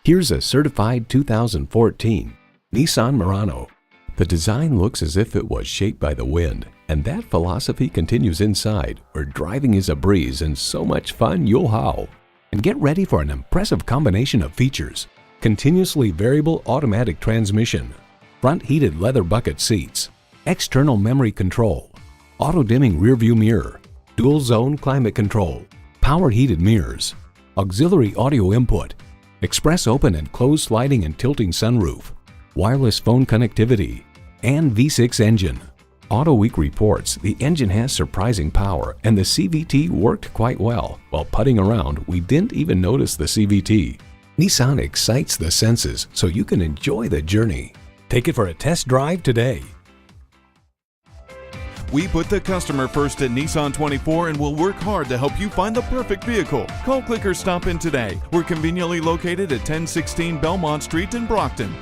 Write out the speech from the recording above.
Here's a certified 2014 Nissan Murano. The design looks as if it was shaped by the wind, and that philosophy continues inside, where driving is a breeze and so much fun you'll howl. And get ready for an impressive combination of features: continuously variable automatic transmission, front heated leather bucket seats, external memory control, auto-dimming rearview mirror, dual zone climate control, power heated mirrors, auxiliary audio input, express open and closed sliding and tilting sunroof, wireless phone connectivity, and V6 engine. AutoWeek reports the engine has surprising power and the CVT worked quite well. While putting around, we didn't even notice the CVT. Nissan excites the senses so you can enjoy the journey. Take it for a test drive today. We put the customer first at Nissan 24 and will work hard to help you find the perfect vehicle. Call, click, or stop in today. We're conveniently located at 1016 Belmont Street in Brockton.